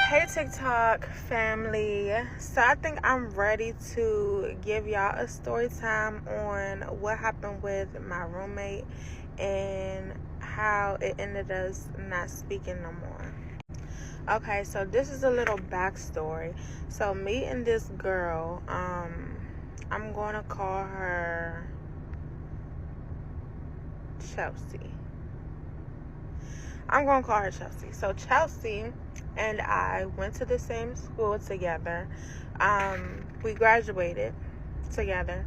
Hey TikTok family. So I think I'm ready to give y'all a story time on what happened with my roommate and how it ended us not speaking no more. Okay, so this is a little backstory. So me and this girl, I'm gonna call her Chelsea. I'm gonna call her Chelsea. So Chelsea and I went to the same school together. We graduated together,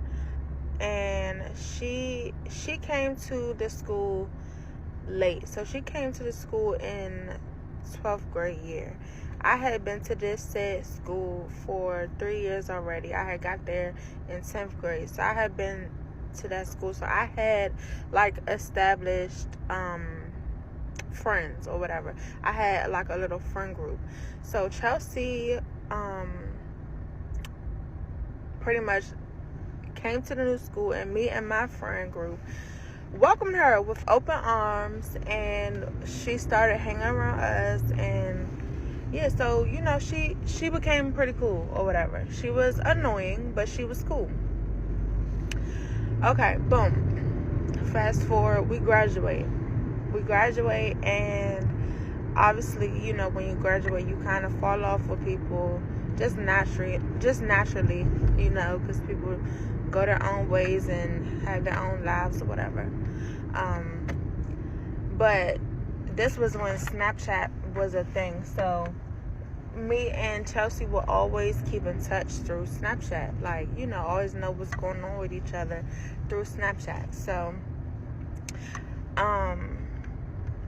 and she came to the school late. So she came to the school in 12th grade year. I had been to this said school for 3 years already. I had got there in 10th grade. So I had been to that school. So I had like established friends or whatever. I had like a little friend group. So Chelsea pretty much came to the new school, and me and my friend group welcomed her with open arms, and she started hanging around us. And yeah, so she became pretty cool or whatever. She was annoying, but she was cool. Okay, boom, fast forward, we graduate, and obviously, when you graduate, you kind of fall off with people just naturally, because people go their own ways and have their own lives or whatever. But this was when Snapchat was a thing. So me and Chelsea will always keep in touch through Snapchat. Like, always know what's going on with each other through Snapchat. So,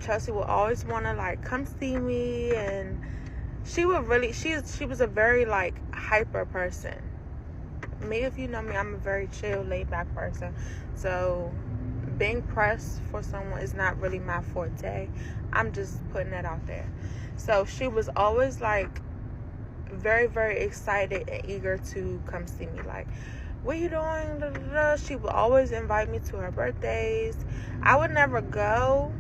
Chelsea will always want to like come see me, and she was a very like hyper person. Me, if you know me, I'm a very chill, laid back person. So being pressed for someone is not really my forte. I'm just putting that out there. So she was always like very, very excited and eager to come see me. Like, what are you doing? Da, da, da. She would always invite me to her birthdays. I would never go,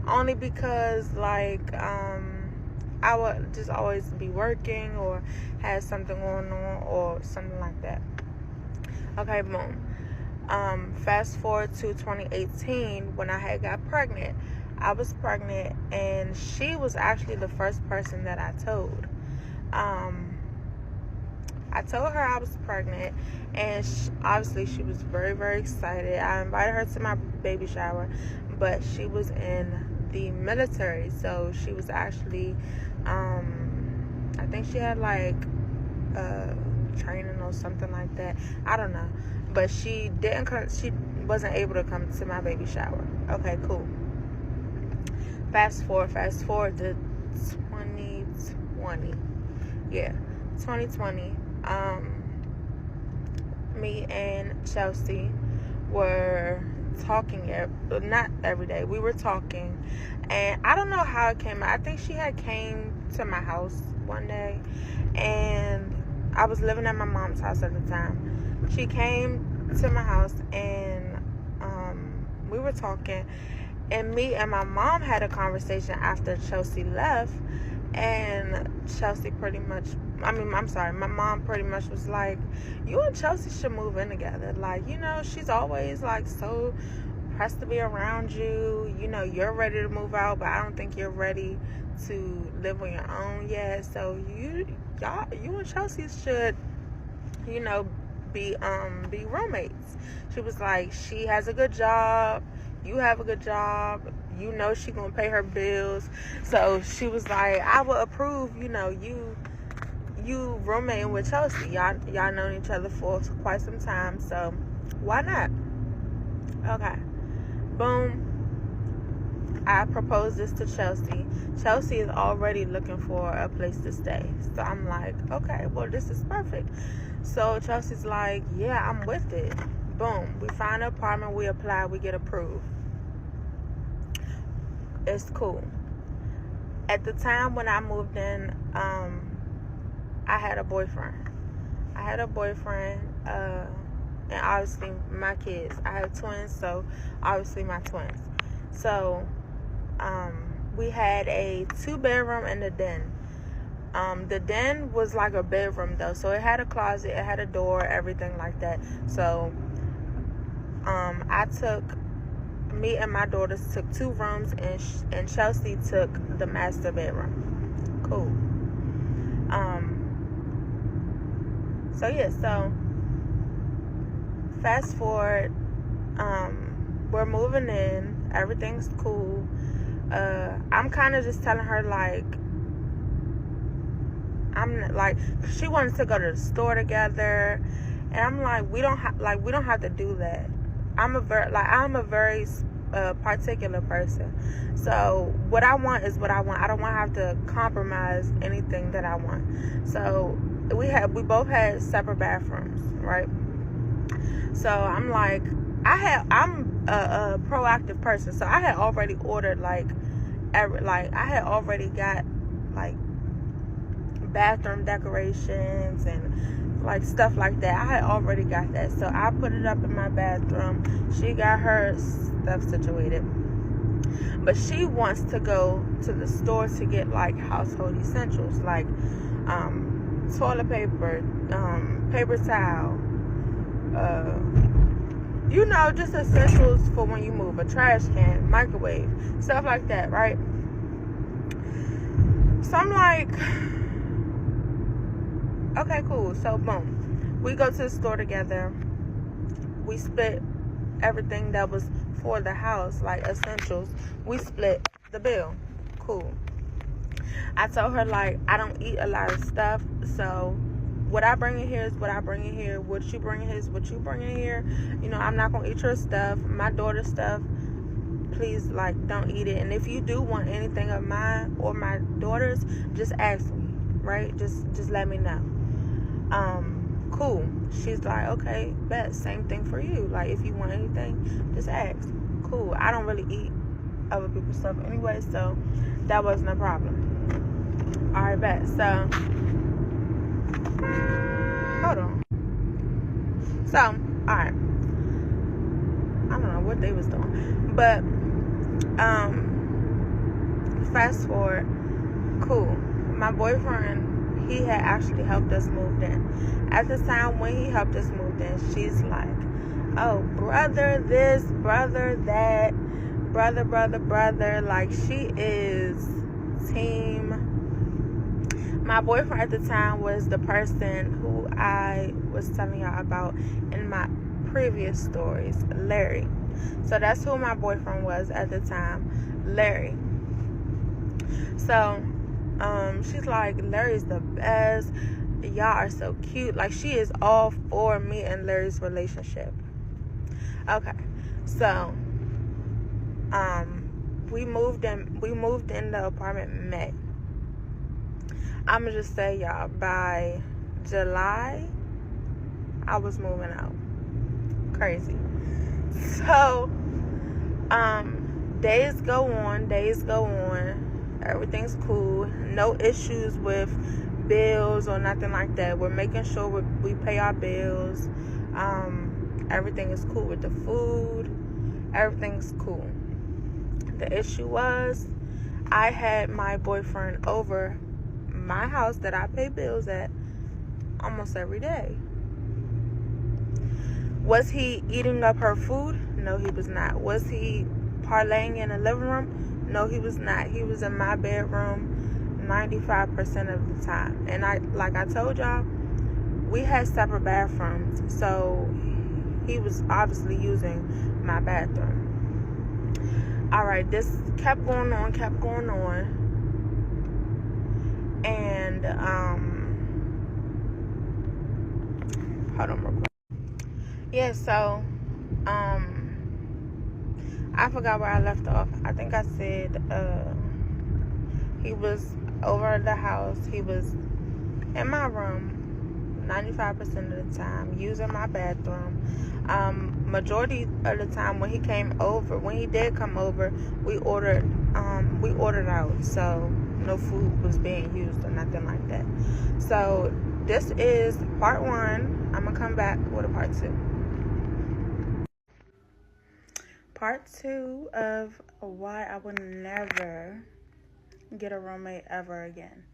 only because like I would just always be working or have something going on or something like that. Okay, boom. Fast forward to 2018 when I had got pregnant. I was pregnant, and she was actually the first person that I told. I told her I was pregnant, and obviously she was very, very excited. I invited her to my baby shower, but she was in the military, so she was actually, I think she had like training or something like that. I don't know, but she didn't come. She wasn't able to come to my baby shower. Okay, cool. Fast forward to 2020. Yeah, 2020. Me and Chelsea were talking, not every day. We were talking, and I don't know how it came out. I think she had came to my house one day, and I was living at my mom's house at the time. She came to my house, and we were talking, and me and my mom had a conversation after Chelsea left. And Chelsea my mom pretty much was like, you and Chelsea should move in together. Like, she's always like so pressed to be around you. You're ready to move out, but I don't think you're ready to live on your own yet. So you and Chelsea should, be roommates. She was like, she has a good job, you have a good job, she gonna pay her bills. So she was like, I would approve, you roommating with Chelsea. Y'all known each other for quite some time, so why not? Okay, boom. I proposed this to Chelsea. Chelsea is already looking for a place to stay. So I'm like, okay, well, this is perfect. So Chelsea's like, yeah, I'm with it. Boom. We find an apartment, we apply, we get approved. It's cool. At the time when I moved in, I had a boyfriend. And obviously my kids. I have twins, so obviously my twins. So we had a 2-bedroom and a den. The den was like a bedroom though, so it had a closet, it had a door, everything like that. So me and my daughters took 2 rooms, and Chelsea took the master bedroom. Cool. So yeah, so fast forward, we're moving in, everything's cool. I'm kind of just telling her she wanted to go to the store together, and I'm like, we don't have to do that. I'm a very particular person. So what I want is what I want. I don't want to have to compromise anything that I want. So we both had separate bathrooms, right? So I'm like, I'm a proactive person, so I had already ordered I had already got like bathroom decorations and like stuff like that. I had already got that, so I put it up in my bathroom. She got her stuff situated, but she wants to go to the store to get like household essentials, like toilet paper, paper towel, just essentials for when you move, a trash can, microwave, stuff like that, right? So I'm like, okay, cool. So boom, we go to the store together. We split everything that was for the house, like essentials. We split the bill. Cool. I told her, like, I don't eat a lot of stuff, so what I bring in here is what I bring in here. What you bring in here is what you bring in here. I'm not gonna eat your stuff, my daughter's stuff. Please, like, don't eat it. And if you do want anything of mine or my daughter's, just ask me, right? Just let me know. Cool. She's like, okay, bet, same thing for you. Like, if you want anything, just ask. Cool. I don't really eat other people's stuff anyway, so that wasn't a problem. All right, bet. So hold on. So, all right. I don't know what they was doing, but fast forward. Cool. My boyfriend, he had actually helped us move in. At the time when he helped us move in, she's like, oh, brother this, brother that, brother. Like, she is team. My boyfriend at the time was the person who I was telling y'all about in my previous stories, Larry. So that's who my boyfriend was at the time, Larry. So she's like, Larry's the best, y'all are so cute. Like, she is all for me and Larry's relationship. Okay, so we moved in the apartment in May. I'ma just say, y'all, by July I was moving out. Crazy. So days go on, everything's cool, no issues with bills or nothing like that. We're making sure we pay our bills. Everything is cool with the food, everything's cool. The issue was, I had my boyfriend over my house that I pay bills at almost every day. Was he eating up her food? No, he was not. Was he parlaying in the living room? No, he was not. He was in my bedroom 95% of the time. And like I told y'all, we had separate bathrooms, so he was obviously using my bathroom. All right, this kept going on. And hold on real quick. Yeah, so I forgot where I left off. I think I said he was over at the house. He was in my room 95% of the time, using my bathroom. Majority of the time when he did come over, we ordered out, so no food was being used or nothing like that. So this is part 1. I'm gonna come back with a part 2. Part 2 of why I would never get a roommate ever again.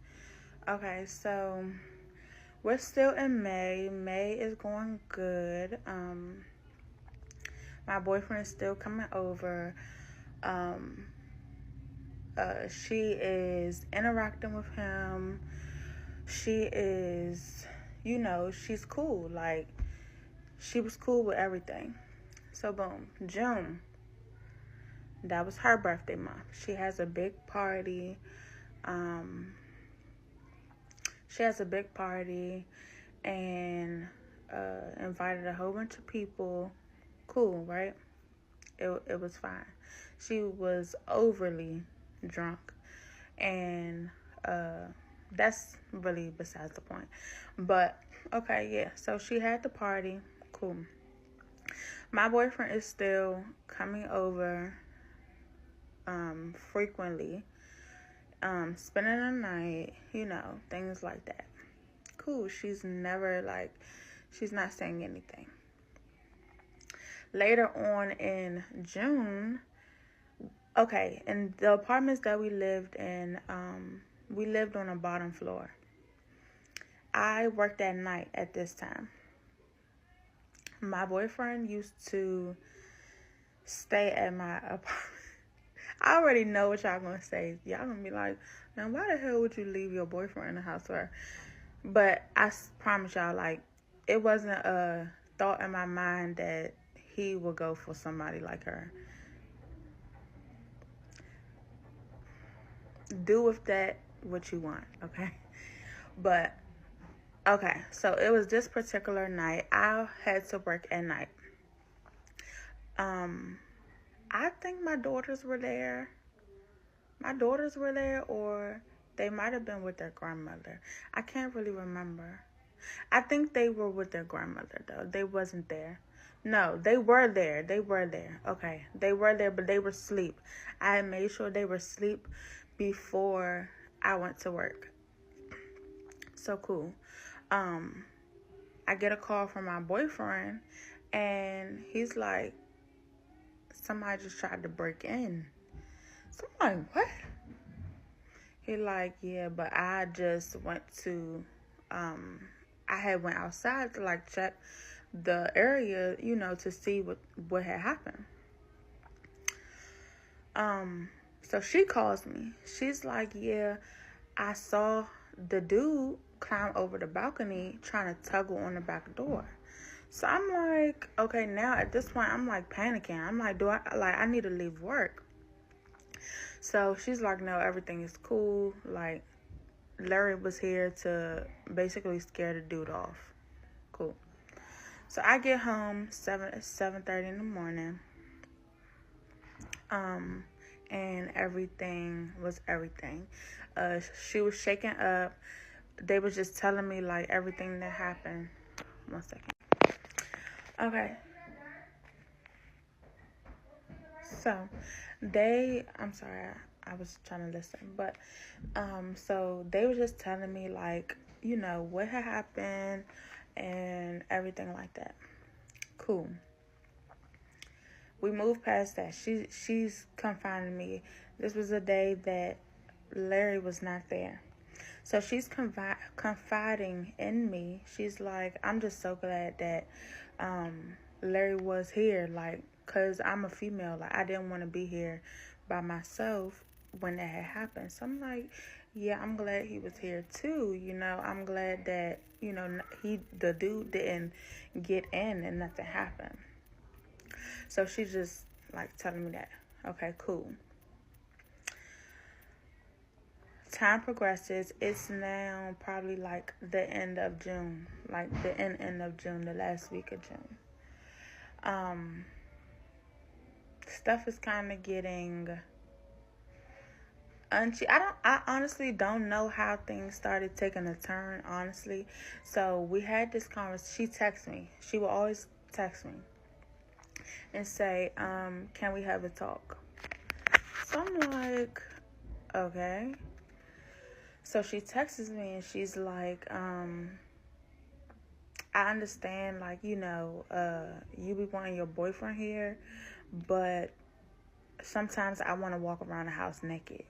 Okay, so we're still in May. May is going good. My boyfriend is still coming over. Um, she is interacting with him. She is, she's cool. Like, she was cool with everything. So, boom, June. That was her birthday month. She has a big party. Um, she has a big party and invited a whole bunch of people. Cool, right? It was fine. She was overly drunk, and that's really besides the point. But okay, yeah. So she had the party. Cool. My boyfriend is still coming over frequently, spending the night, things like that. Cool. She's not saying anything. Later on in June, okay, in the apartments that we lived on a bottom floor. I worked at night at this time. My boyfriend used to stay at my apartment. I already know what y'all gonna say. Y'all gonna be like, man, why the hell would you leave your boyfriend in the house for her? But I promise y'all, like, it wasn't a thought in my mind that he would go for somebody like her. Do with that what you want, okay? But, okay, so it was this particular night. I had to work at night. I think my daughters were there. Or they might have been with their grandmother. I can't really remember. I think they were with their grandmother, though. They wasn't there. No, they were there. Okay, they were there, but they were asleep. I had made sure they were asleep before I went to work. So cool. I get a call from my boyfriend, and he's like, somebody just tried to break in. So I'm like, what? He like, yeah, but I just went to, I had went outside to like check the area, to see what had happened. So she calls me. She's like, yeah, I saw the dude climb over the balcony trying to tuggle on the back door. So I'm like, okay, now at this point, I'm like panicking. I'm like, I need to leave work. So she's like, no, everything is cool. Like, Larry was here to basically scare the dude off. Cool. So I get home 7:30 in the morning. And everything was everything. She was shaking up. They was just telling me like everything that happened. 1 second. Okay. So I'm sorry, I was trying to listen, but so they were just telling me like, what had happened and everything like that. Cool. We moved past that. She's confiding me. This was a day that Larry was not there. So she's confiding in me. She's like, I'm just so glad that Larry was here, like, because I'm a female. Like, I didn't want to be here by myself when that had happened. So I'm like, yeah, I'm glad he was here too. I'm glad that, the dude didn't get in and nothing happened. So she's just like telling me that. Okay, cool. Time progresses. It's now probably like the end of June, like the end of June, the last week of June. Stuff is kind of getting I honestly don't know how things started taking a turn, honestly. So we had this conversation. She texts me. She will always text me and say, can we have a talk? So I'm like, okay. So she texts me and she's like, I understand, like, you be wanting your boyfriend here, but sometimes I want to walk around the house naked.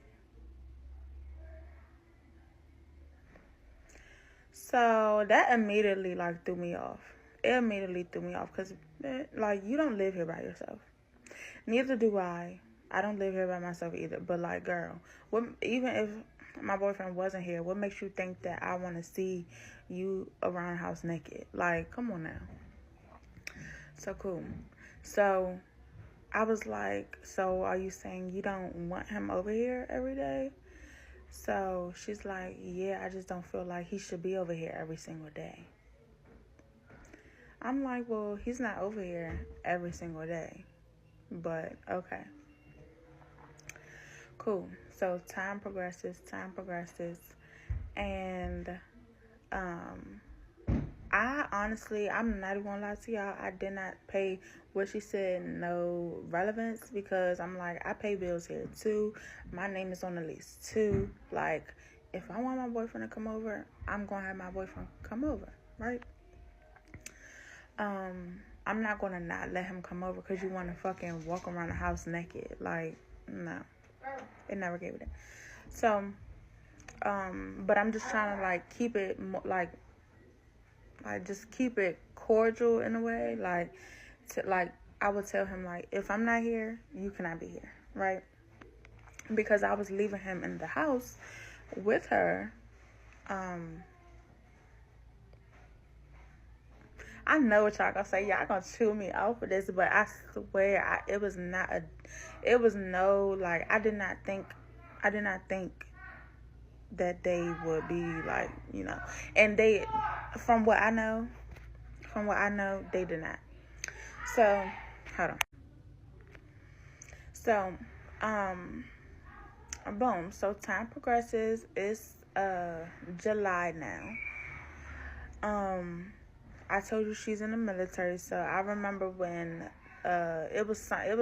So that immediately like threw me off. It immediately threw me off because like you don't live here by yourself. Neither do I. I don't live here by myself either. But like, girl, what? Even if my boyfriend wasn't here, what makes you think that I want to see you around the house naked? Like, come on now. So cool. So I was like, so are you saying you don't want him over here every day? So she's like, yeah, I just don't feel like he should be over here every single day. I'm like, well, he's not over here every single day. But okay. Cool. So time progresses, and I honestly, I'm not even gonna lie to y'all, I did not pay what she said no relevance because I'm like, I pay bills here too. My name is on the list too. Like, if I want my boyfriend to come over, I'm gonna have my boyfriend come over, right? I'm not gonna not let him come over because you want to fucking walk around the house naked. Like, no, it never gave it that. So, but I'm just trying to like keep it like just keep it cordial in a way. Like I would tell him like, if I'm not here, you cannot be here, right? Because I was leaving him in the house with her. I know what y'all gonna say. Y'all gonna chew me out for this, but I swear, it was no, like, I did not think that they would be like, and they, from what I know, they did not. So, hold on. So, boom. So time progresses. It's July now. I told you she's in the military, so I remember when it was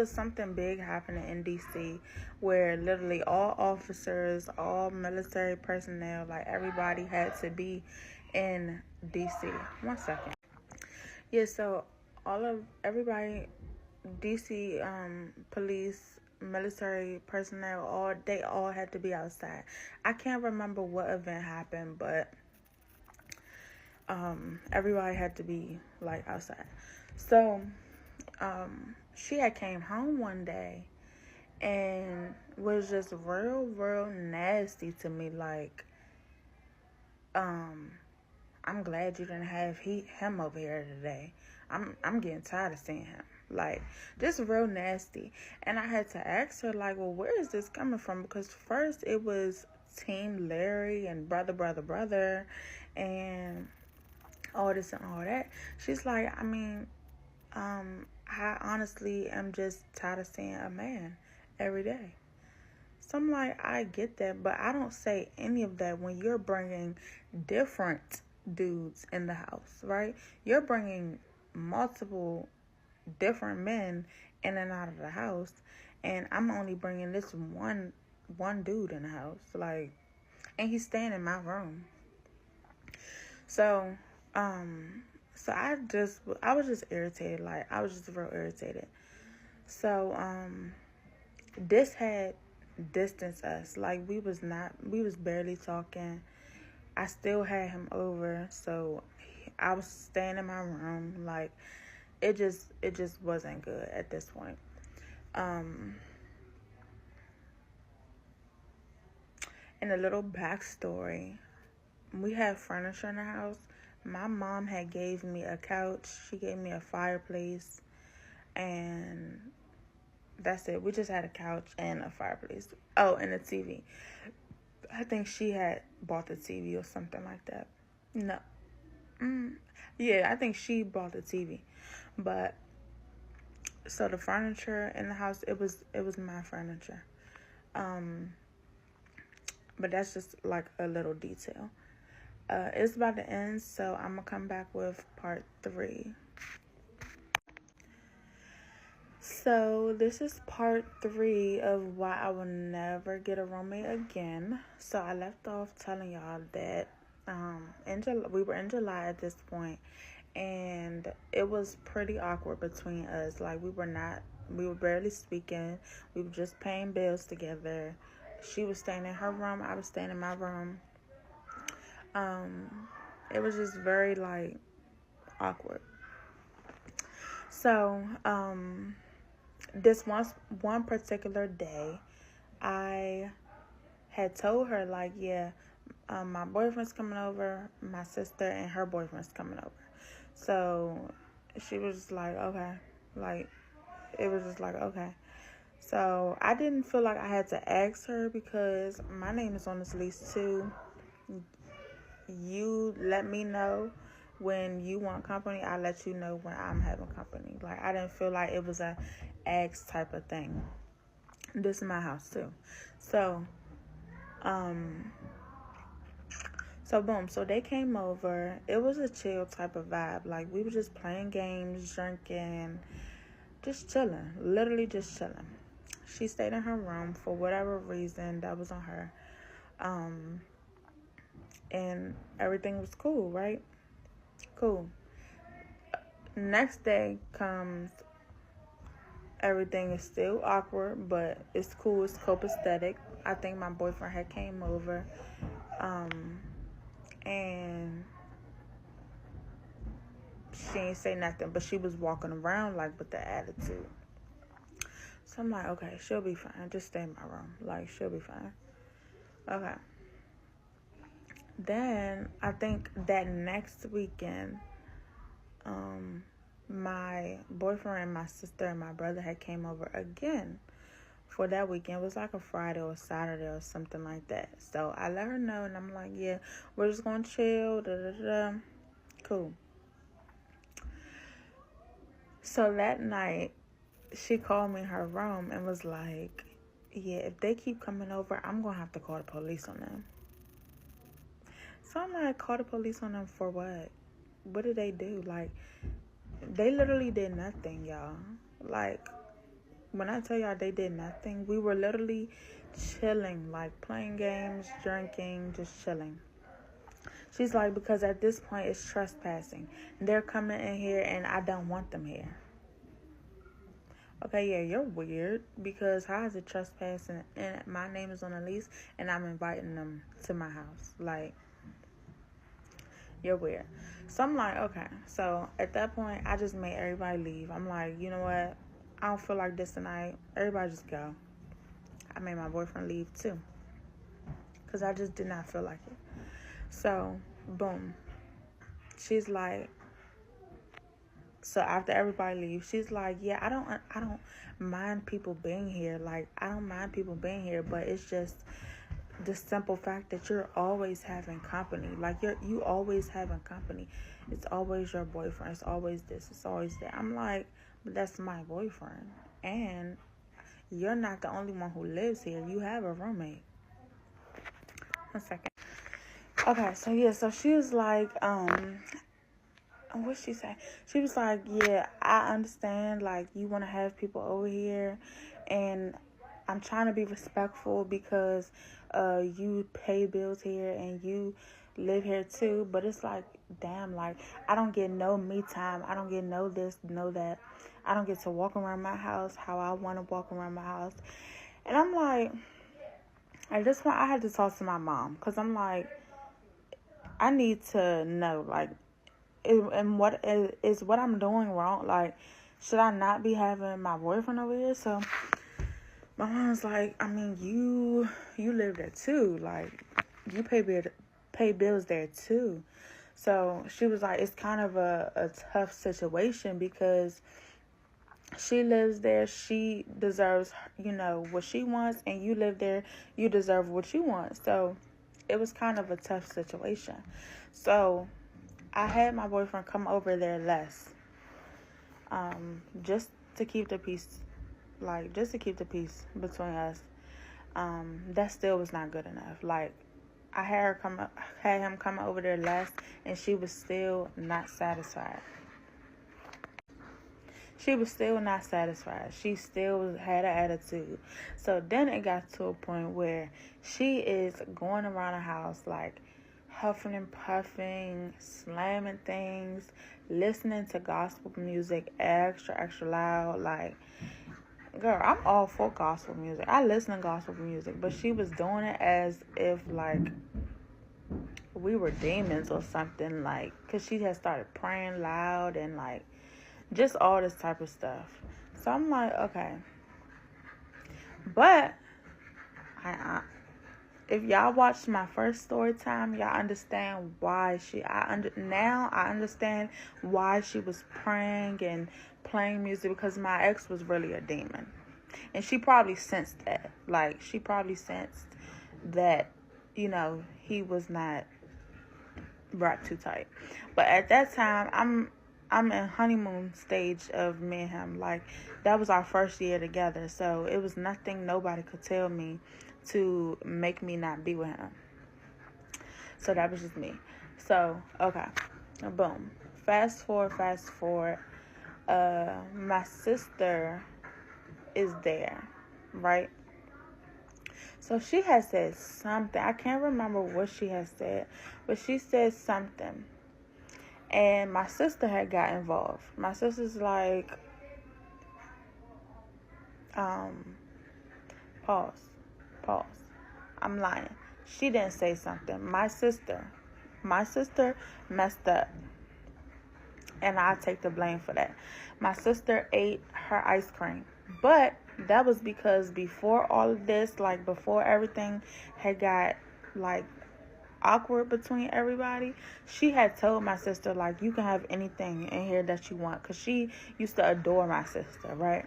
something big happening in DC where literally all officers, all military personnel, like everybody had to be in DC. 1 second. Yeah, so everybody, DC police, military personnel, they all had to be outside. I can't remember what event happened, but everybody had to be like outside. So she had came home one day and was just real nasty to me. Like, I'm glad you didn't have him over here today. I'm getting tired of seeing him. Like, just real nasty. And I had to ask her, like, well, where is this coming from? Because first it was Team Larry and brother, and all this and all that. She's like, I mean, I honestly am just tired of seeing a man every day. So I'm like, I get that, but I don't say any of that when you're bringing different dudes in the house, right? You're bringing multiple different men in and out of the house, and I'm only bringing this one dude in the house, like, and he's staying in my room. So, I was just irritated. Like, I was just real irritated. So, this had distanced us. Like, we was barely talking. I still had him over, so I was staying in my room. Like, it just wasn't good at this point. And a little backstory. We had furniture in the house. My mom had gave me a couch. She gave me a fireplace, and that's it. We just had a couch and a fireplace. Oh, and a TV. I think she had bought the TV or something like that. No. Yeah, I think she bought the TV. But so the furniture in the house, it was my furniture. But that's just like a little detail. It's about to end, so I'm gonna come back with part 3. So this is part 3 of why I will never get a roommate again. So I left off telling y'all that we were in July at this point, and it was pretty awkward between us. Like, we were barely speaking. We were just paying bills together. She was staying in her room, I was staying in my room. It was just very, like, awkward. So, this one particular day, I had told her, like, yeah, my boyfriend's coming over, my sister and her boyfriend's coming over. So she was like, okay. Like, it was just like, okay. So I didn't feel like I had to ask her because my name is on this lease too. You let me know when you want company. I let you know when I'm having company. Like, I didn't feel like it was a ask type of thing. This is my house too. So boom. So they came over. It was a chill type of vibe. Like, we were just playing games, drinking, just chilling. Literally just chilling. She stayed in her room for whatever reason that was on her. And everything was cool, right? Cool. Next day comes, everything is still awkward, but it's cool. It's copacetic. I think my boyfriend had came over. And she ain't say nothing, but she was walking around like with the attitude. So I'm like, okay, she'll be fine. Just stay in my room. Like, she'll be fine. Okay. Then I think that next weekend, my boyfriend and my sister and my brother had came over again for that weekend. It was like a Friday or Saturday or something like that. So I let her know, and I'm like, yeah, we're just gonna chill. Cool. So that night, she called me in her room and was like, yeah, if they keep coming over, I'm going to have to call the police on them. So I'm like, call the police on them for what? What did they do? Like, they literally did nothing, y'all. Like, when I tell y'all they did nothing, we were literally chilling, like playing games, drinking, just chilling. She's like, because at this point it's trespassing. They're coming in here and I don't want them here. Okay, yeah, you're weird, because how is it trespassing and my name is on the lease and I'm inviting them to my house? Like, you're weird. So I'm like, okay. So at that point, I just made everybody leave. I'm like, you know what? I don't feel like this tonight. Everybody just go. I made my boyfriend leave too, because I just did not feel like it. So, boom. She's like, so after everybody leaves, she's like, yeah, I don't mind people being here. Like, I don't mind people being here, but it's just the simple fact that you're always having company. Like, you always having company. It's always your boyfriend. It's always this. It's always that. I'm like, but that's my boyfriend. And you're not the only one who lives here. You have a roommate. 1 second. Okay, so yeah, so she was like, what'd she say? She was like, yeah, I understand, like, you want to have people over here, and I'm trying to be respectful because you pay bills here and you live here too, but it's like, damn, like, I don't get no me time. I don't get no this, no that. I don't get to walk around my house how I want to walk around my house. And I'm like, at this point, I had to talk to my mom, because I'm like, I need to know, like, and what is what I'm doing wrong? Like, should I not be having my boyfriend over here? So my mom's like, I mean, you live there too. Like, you pay bills there too. So she was like, it's kind of a tough situation, because she lives there. She deserves, what she wants, and you live there. You deserve what you want. So it was kind of a tough situation. So I had my boyfriend come over there less, just to keep the peace, between us. That still was not good enough. Like, I had him come over there less, and she was still not satisfied. She was still not satisfied. She still had an attitude. So then it got to a point where she is going around the house, like, huffing and puffing, slamming things, listening to gospel music extra, extra loud. Like, girl, I'm all for gospel music. I listen to gospel music, but she was doing it as if, like, we were demons or something, like, because she had started praying loud and, like, just all this type of stuff. So I'm like, okay. But if y'all watched my first story time, y'all understand why now I understand why she was praying and playing music, because my ex was really a demon. And she probably sensed that. Like, she probably sensed that, he was not wrapped too tight. But at that time, I'm in honeymoon stage of me and him. Like, that was our first year together. So it was nothing nobody could tell me to make me not be with him. So that was just me. So, okay. Boom. Fast forward. My sister is there, right? So she has said something. I can't remember what she has said, but she said something. And my sister had got involved. My sister's like, pause. I'm lying. She didn't say something. My sister messed up. And I take the blame for that. My sister ate her ice cream. But that was because before all of this, like, before everything had got, like, awkward between everybody, she had told my sister, like, you can have anything in here that you want, because she used to adore my sister, right?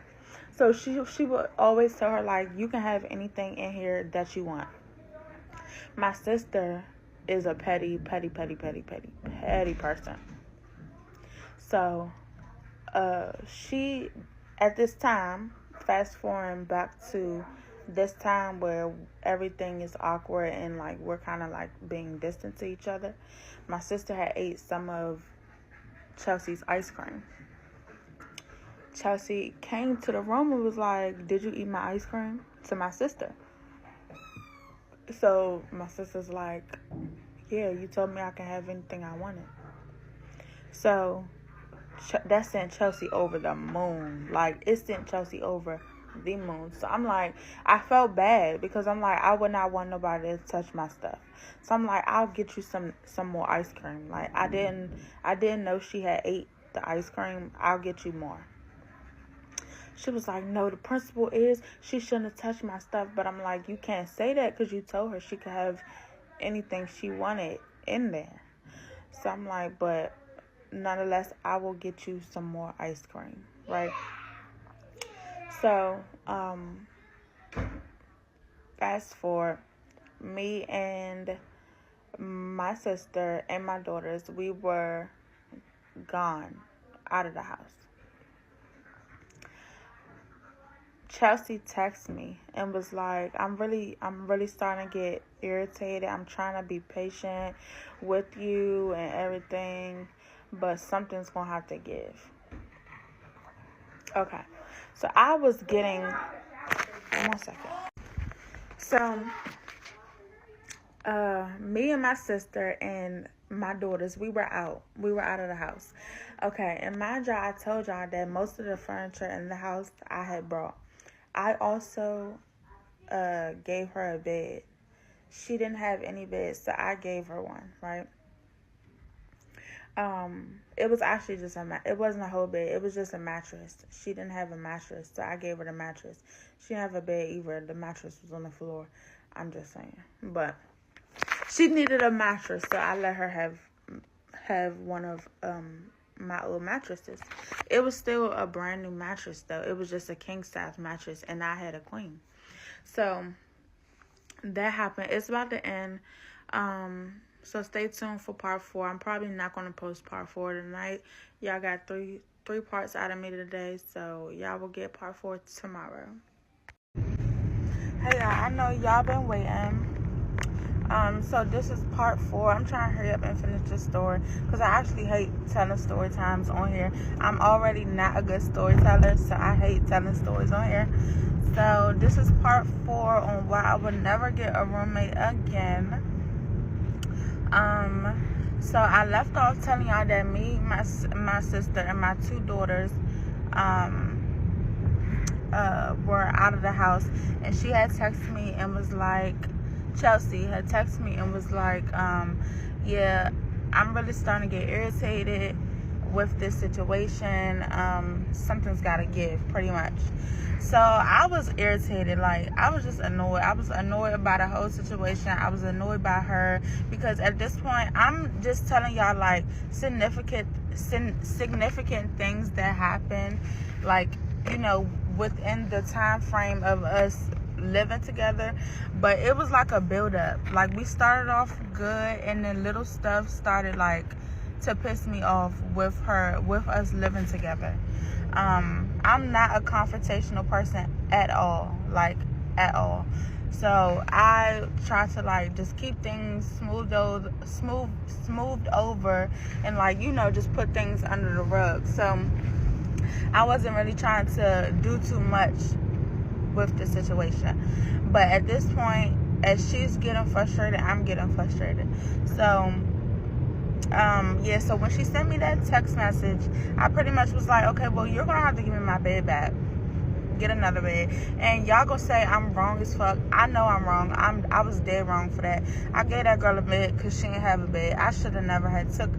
So she would always tell her, like, you can have anything in here that you want. My sister is a petty person. So she, at this time, fast forwarding back to this time where everything is awkward and, like, we're kind of, like, being distant to each other, my sister had ate some of Chelsea's ice cream. Chelsea came to the room and was like, did you eat my ice cream? To my sister. So my sister's like, yeah, you told me I can have anything I wanted. So that sent Chelsea over the moon. Like, it sent Chelsea over the moon. So I'm like, I felt bad, because I'm like, I would not want nobody to touch my stuff. So I'm like, I'll get you some more ice cream. Like, I didn't know she had ate the ice cream. I'll get you more. She was like, no, the principle is she shouldn't have touched my stuff. But I'm like, you can't say that, because you told her she could have anything she wanted in there. So I'm like, but nonetheless, I will get you some more ice cream, right? So, fast forward, me and my sister and my daughters, we were gone out of the house. Chelsea texted me and was like, I'm really starting to get irritated. I'm trying to be patient with you and everything, but something's gonna have to give. Okay, so I was getting, 1 second. So, me and my sister and my daughters, we were out of the house. Okay, and mind y'all, I told y'all that most of the furniture in the house I had brought. I also gave her a bed. She didn't have any bed, so I gave her one, right? It was actually just it wasn't a whole bed. It was just a mattress. She didn't have a mattress, so I gave her the mattress. She didn't have a bed either. The mattress was on the floor. I'm just saying. But she needed a mattress, so I let her have one of my old mattresses. It was still a brand new mattress, though. It was just a king size mattress, and I had a queen. So that happened. It's about to end. So stay tuned for part 4. I'm probably not going to post part 4 tonight. Y'all got three parts out of me today, so y'all will get part 4 tomorrow. Hey, y'all, I know y'all been waiting. So this is part 4. I'm trying to hurry up and finish this story, because I actually hate telling story times on here. I'm already not a good storyteller, so I hate telling stories on here. So this is part 4 on why I would never get a roommate again. So I left off telling y'all that me, my sister, and my 2 daughters were out of the house, and she had texted me and was like, Chelsea had texted me and was like, yeah, I'm really starting to get irritated with this situation. Something's got to give, pretty much. So I was irritated. Like, I was just annoyed. I was annoyed by the whole situation. I was annoyed by her because at this point, I'm just telling y'all, like, significant things that happen, like, you know, within the time frame of us living together. But it was like a build-up. Like, we started off good, and then little stuff started, like, to piss me off with us living together. I'm not a confrontational person at all, like, at all. So I try to, like, just keep things smoothed over, and, like, you know, just put things under the rug. So I wasn't really trying to do too much with the situation. But at this point, as she's getting frustrated, I'm getting frustrated. So yeah, so when she sent me that text message, I pretty much was like, okay, well, you're gonna have to give me my bed back, get another bed. And y'all gonna say I'm wrong as fuck. I know I'm wrong. I was dead wrong for that. I gave that girl a bed because she didn't have a bed. I should have never had took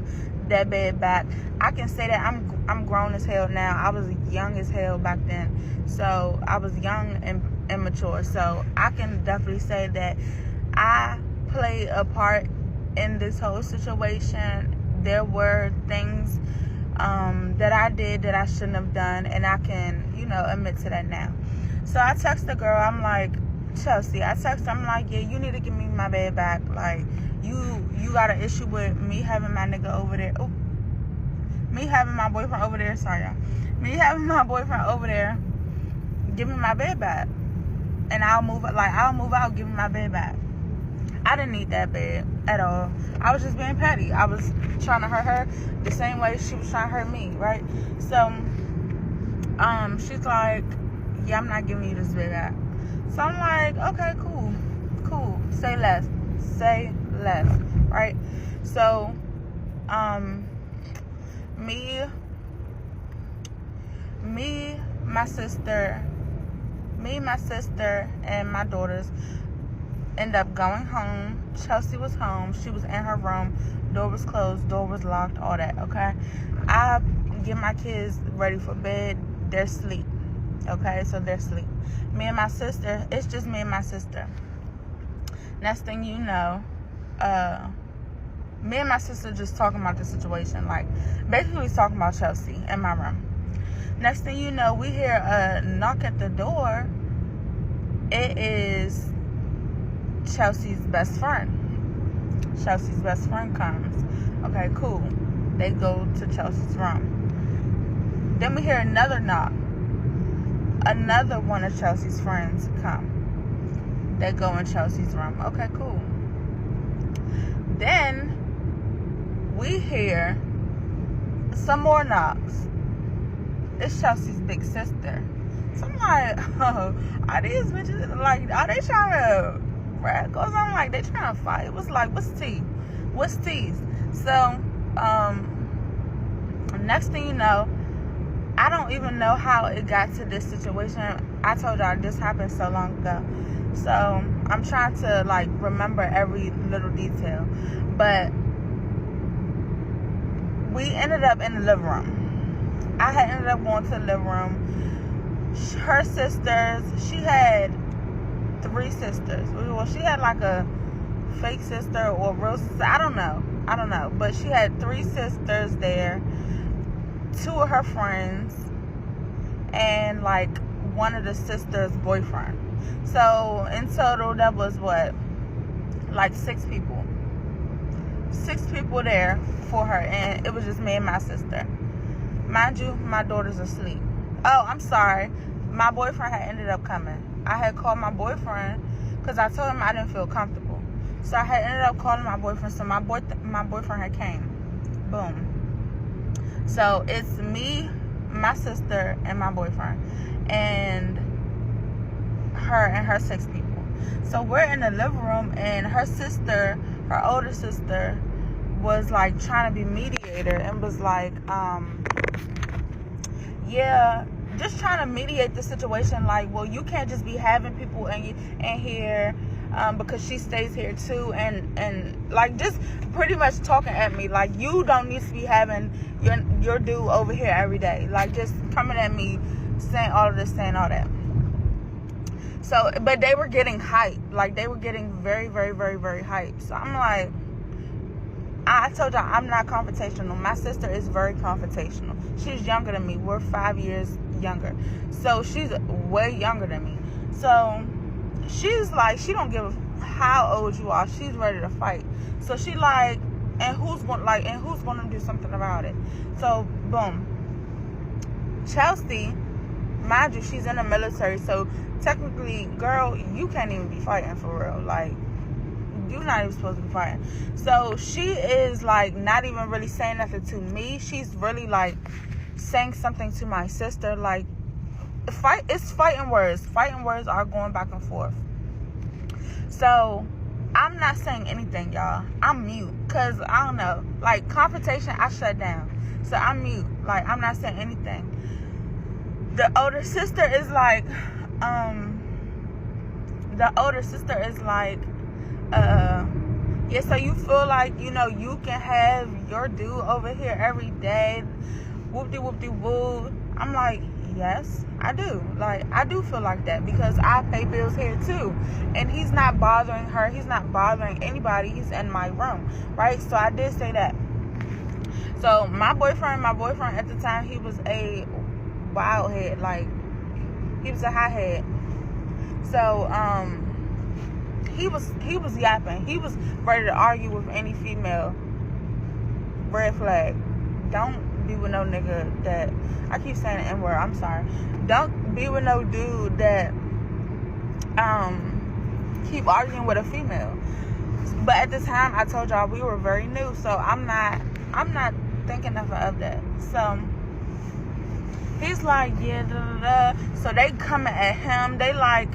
that bed back. I can say that I'm grown as hell now. I was young as hell back then. So I was young and immature. So I can definitely say that I played a part in this whole situation. There were things that I did that I shouldn't have done, and I can, you know, admit to that now. So I text the girl. I'm like, Chelsea, I'm like, yeah, you need to give me my bed back. Like, you got an issue with me having my nigga over there. Oh, me having my boyfriend over there. Sorry, y'all. Me having my boyfriend over there. Give me my bed back, and I'll move out. Give me my bed back. I didn't need that bed at all. I was just being petty. I was trying to hurt her the same way she was trying to hurt me, right? So, she's like, yeah, I'm not giving you this bed back. So I'm like, okay, cool. Say less, right? So, me, my sister, and my daughters end up going home. Chelsea was home. She was in her room. Door was closed. Door was locked. All that, okay? I get my kids ready for bed. They're asleep. Okay? So they're asleep. Me and my sister, it's just me and my sister. Next thing you know, me and my sister just talking about the situation. Like, basically talking about Chelsea in my room. Next thing you know, we hear a knock at the door. It is Chelsea's best friend. Chelsea's best friend comes. Okay, cool. They go to Chelsea's room. Then we hear another knock. Another one of Chelsea's friends come. They go in Chelsea's room. Okay, cool. Then we hear some more knocks. It's Chelsea's big sister. So I'm like, oh, are these bitches, like, are they trying to rag? Because I'm like, they trying to fight. It was like, what's tea? So, next thing you know, I don't even know how it got to this situation. I told y'all this happened so long ago. So, I'm trying to, like, remember every little detail. But we ended up in the living room. I had ended up going to the living room. Her sisters, she had 3 sisters. Well, she had like a fake sister or real sister. I don't know. But she had 3 sisters there. 2 of her friends. And like one of the sisters' boyfriend. So in total, that was what? Like 6 people. 6 people there for her. And it was just me and my sister. Mind you, my daughter's asleep. Oh, I'm sorry. My boyfriend had ended up coming. I had called my boyfriend because I told him I didn't feel comfortable. So I had ended up calling my boyfriend. So my boyfriend had came. Boom. So it's me, my sister, and my boyfriend. And her 6 people. So we're in the living room, and her sister, her older sister, was like trying to be mediator and was like, yeah, just trying to mediate the situation. Like, well, you can't just be having people in here because she stays here too, and like just pretty much talking at me like, you don't need to be having your dude over here every day, like just coming at me saying all of this, saying all that. So, but they were getting hyped, like they were getting very, very, very, very hyped. So I'm like, I told y'all I'm not confrontational. My sister is very confrontational. She's younger than me. We're 5 years younger. So she's way younger than me. So she's like, she don't give a how old you are. She's ready to fight. So she like, and who's gonna do something about it? So boom. Chelsea, mind you, she's in the military. So technically, girl, you can't even be fighting for real. Like, you're not even supposed to be fighting. So she is like not even really saying nothing to me. She's really like saying something to my sister. Like, it's fighting words. Fighting words are going back and forth. So I'm not saying anything, y'all. I'm mute. Cause I don't know. Like, confrontation, I shut down. So I'm mute. Like, I'm not saying anything. The older sister is like, yeah, so you feel like, you know, you can have your dude over here every day, whoop-de-whoop-de-woo. I'm like, yes, I do. Like, I do feel like that because I pay bills here too. And he's not bothering her. He's not bothering anybody. He's in my room, right? So I did say that. So my boyfriend at the time, he was a wild head. Like, he was a hothead. So, he was yapping. He was ready to argue with any female. Red flag. Don't be with no nigga that, I keep saying the N-word, I'm sorry. Don't be with no dude that keep arguing with a female. But at the time, I told y'all we were very new, so I'm not thinking nothing of that. So he's like, yeah, da, da, da. So they coming at him. They like,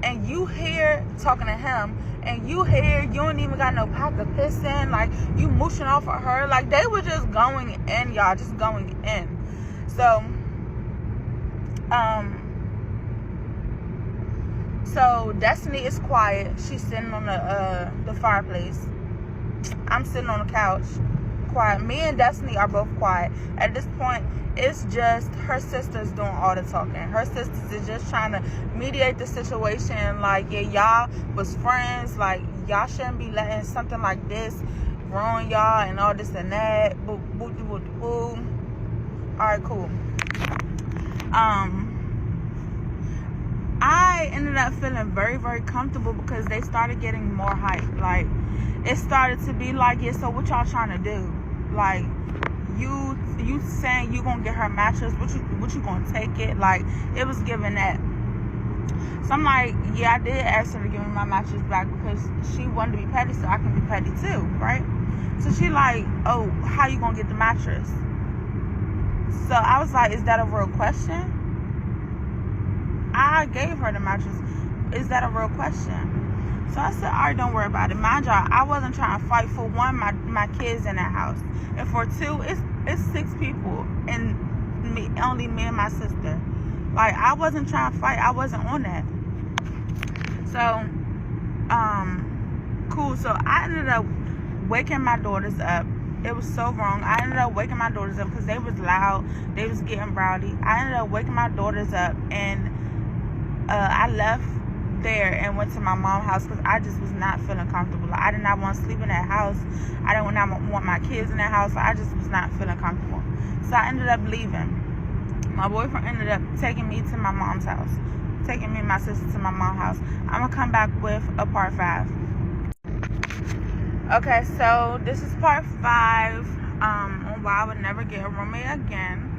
and you hear talking to him, and you hear you don't even got no pot to piss in, like you mooching off of her. Like, they were just going in, y'all, just going in. So Destiny is quiet. She's sitting on the fireplace. I'm sitting on the couch, quiet. Me and Destiny are both quiet. At this point, it's just her sister's doing all the talking. Her sisters is just trying to mediate the situation. Like, yeah, y'all was friends. Like, y'all shouldn't be letting something like this ruin y'all and all this and that. Boo, boo, boo, boo, boo. All right, cool. I ended up feeling very, very comfortable because they started getting more hype. Like, it started to be like, yeah, so what y'all trying to do? Like, you saying you gonna get her mattress, what you gonna take it? Like, it was giving that. So I'm like, yeah, I did ask her to give me my mattress back because she wanted to be petty, so I can be petty too, right? So she like, oh, how you gonna get the mattress? So I was like, is that a real question? I gave her the mattress. Is that a real question? So I said, all right, don't worry about it. Mind y'all, I wasn't trying to fight. For one, my kids in that house. And for two, it's 6 people. And only me and my sister. Like, I wasn't trying to fight. I wasn't on that. So, cool. So I ended up waking my daughters up. It was so wrong. I ended up waking my daughters up because they was loud. They was getting rowdy. I ended up waking my daughters up, and I left there and went to my mom's house because I just was not feeling comfortable. I did not want to sleep in that house. I didn't want my kids in that house. I just was not feeling comfortable. So I ended up leaving. My boyfriend ended up taking me to my mom's house, taking me and my sister to my mom's house. I'm going to come back with a part 5. Okay, so this is part 5 on why I would never get a roommate again.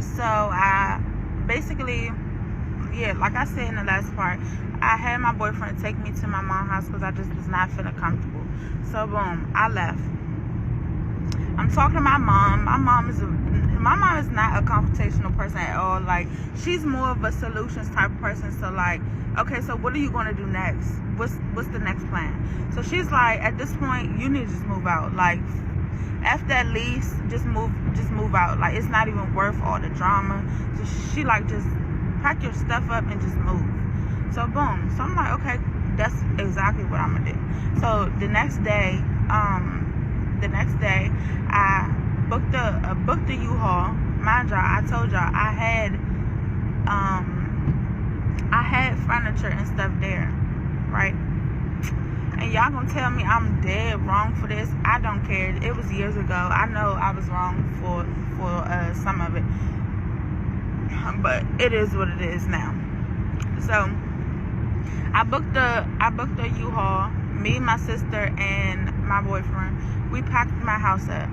So I basically, yeah, like I said in the last part, I had my boyfriend take me to my mom's house because I just was not feeling comfortable. So boom, I left. I'm talking to my mom. My mom is not a confrontational person at all. Like, she's more of a solutions type of person. So like, okay, so what are you going to do next? What's the next plan? So she's like, at this point, you need to just move out. Like, after that lease, just move out. Like, it's not even worth all the drama. So she like, just pack your stuff up and just move. So boom. So I'm like, okay, that's exactly what I'm gonna do. So the next day, I booked the U-Haul. Mind y'all, I told y'all I had furniture and stuff there, right? And y'all gonna tell me I'm dead wrong for this. I don't care. It was years ago. I know I was wrong for some of it, but it is what it is now. So I booked the U-Haul. Me, my sister, and my boyfriend. We packed my house up.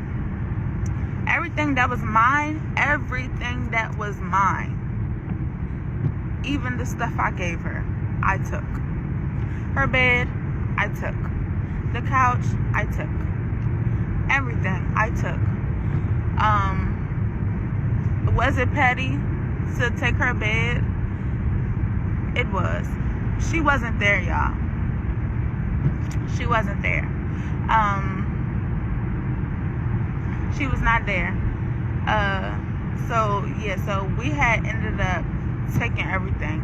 Everything that was mine, even the stuff I gave her, I took. Her bed, I took. The couch, I took. Everything, I took. Was it petty to take her bed? It was. She wasn't there, y'all. She wasn't there. She was not there. So we had ended up taking everything.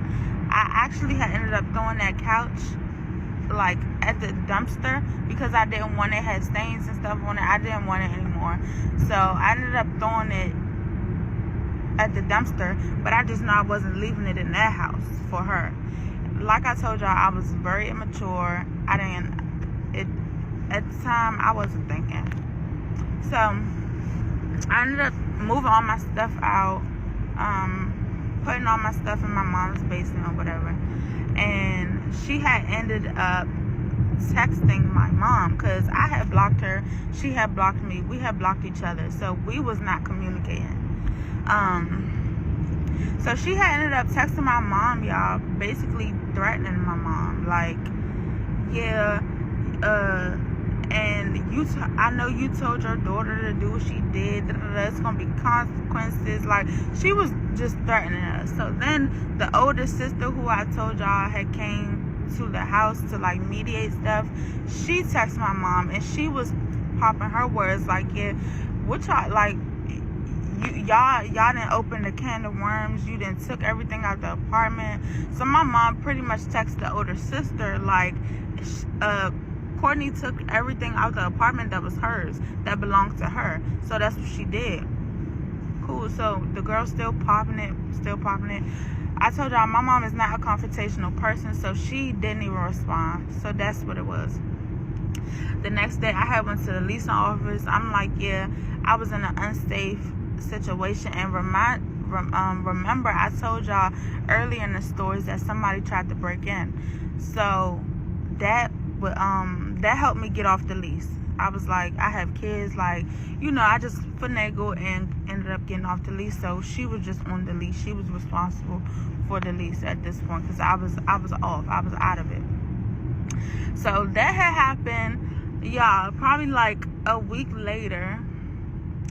I actually had ended up throwing that couch like at the dumpster because I didn't want it. It had stains and stuff on it. I didn't want it anymore. So I ended up throwing it at the dumpster, but I just know I wasn't leaving it in that house for her. Like I told y'all, I was very immature. At the time, I wasn't thinking. So I ended up moving all my stuff out, putting all my stuff in my mom's basement or whatever. And she had ended up texting my mom because I had blocked her. She had blocked me. We had blocked each other. So we was not communicating. So she had ended up texting my mom, y'all, basically threatening my mom. Like, yeah, and I know you told your daughter to do what she did. It's gonna be consequences. Like, she was just threatening us. So then the older sister, who I told y'all had came to the house to like mediate stuff, she texted my mom and she was popping her words like, yeah, what y'all like. Y'all didn't open the can of worms. You didn't took everything out the apartment. So my mom pretty much texted the older sister like, Courtney took everything out the apartment that was hers, that belonged to her. So that's what she did. Cool. So the girl's still popping it. I told y'all my mom is not a confrontational person, so she didn't even respond. So that's what it was. The next day I had went to the leasing office. I'm like, yeah, I was in an unsafe situation. And remember I told y'all earlier in the stories that somebody tried to break in. So that helped me get off the lease. I was like, I have kids, like, you know, I just finagled and ended up getting off the lease. So she was just on the lease. She was responsible for the lease at this point because I was off. I was out of it. So that had happened, y'all. Probably like a week later,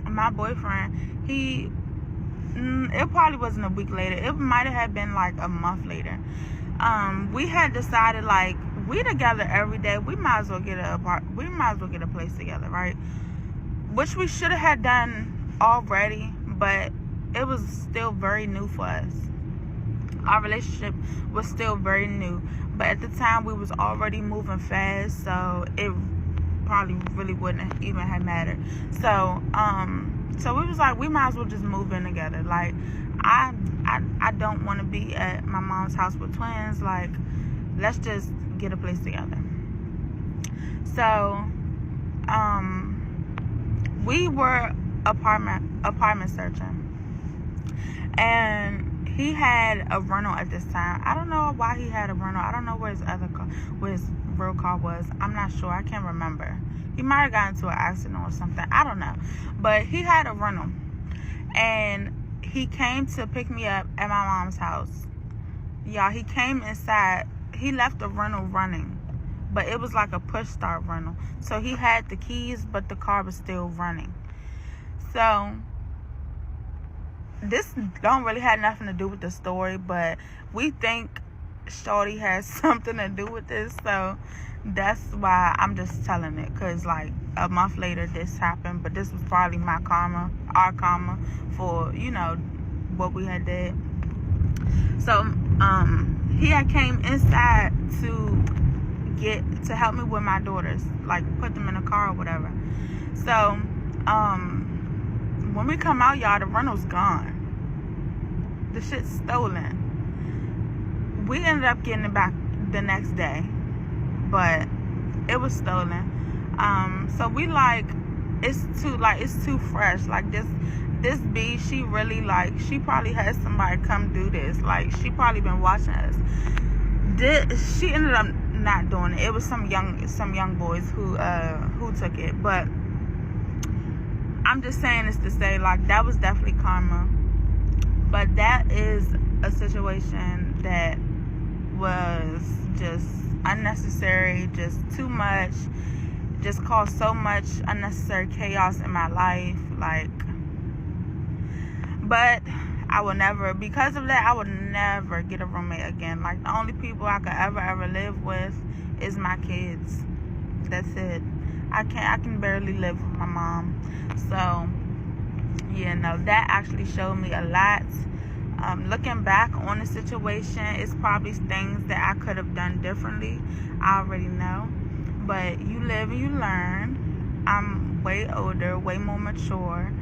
my boyfriend, it probably wasn't a week later. It might have been like a month later. We had decided, like, we together every day. We might as well get a place together, right? Which we should have had done already, but it was still very new for us. Our relationship was still very new, but at the time we was already moving fast, so it probably really wouldn't even have mattered. So we was like, we might as well just move in together. Like, I don't want to be at my mom's house with twins. Like, let's just get a place together. So we were apartment searching, and he had a rental at this time. I don't know why he had a rental. I don't know where his real car was. I'm not sure. I can't remember. He might have gotten into an accident or something. I don't know. But he had a rental. And he came to pick me up at my mom's house. Y'all, he came inside. He left the rental running. But it was like a push start rental. So he had the keys, but the car was still running. So this don't really have nothing to do with the story, but we think Shorty has something to do with this. So that's why I'm just telling it, because like a month later this happened, but this was probably our karma for, you know, what we had did. So he had came inside to help me with my daughters, like put them in a car or whatever. So when we come out, y'all, the rental's gone. The shit's stolen. We ended up getting it back the next day, but it was stolen. So we like, it's too fresh. Like this B, she really she probably had somebody come do this. Like she probably been watching us. She ended up not doing it. It was some young boys who took it. But I'm just saying this to say, like, that was definitely karma. But that is a situation that was just unnecessary, just too much, just caused so much unnecessary chaos in my life. Like, but I will never, because of that, I would never get a roommate again. Like, the only people I could ever live with is my kids. That's it. I can barely live with my mom. So, yeah, no, that actually showed me a lot. Looking back on the situation, it's probably things that I could have done differently. I already know. But you live and you learn. I'm way older, way more mature.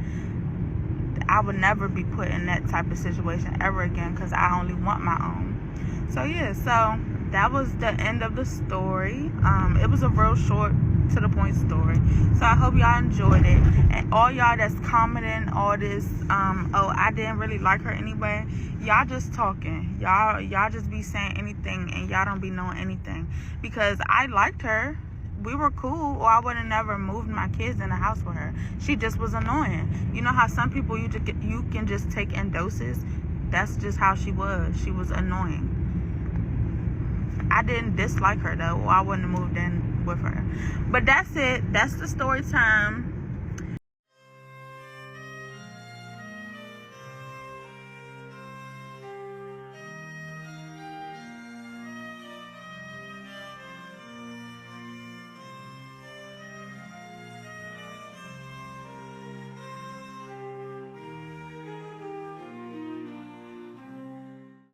I would never be put in that type of situation ever again, because I only want my own. So yeah, so that was the end of the story. It was a real short, to the point story. So I hope y'all enjoyed it. And all y'all that's commenting all this, oh, I didn't really like her anyway, y'all just talking. Y'all just be saying anything, and y'all don't be knowing anything. Because I liked her. We were cool, or I would have never moved my kids in the house with her. She just was annoying. You know how some people you can just take in doses? That's just how she was. She was annoying. I didn't dislike her though, or I wouldn't have moved in with her. But that's it. That's the story time.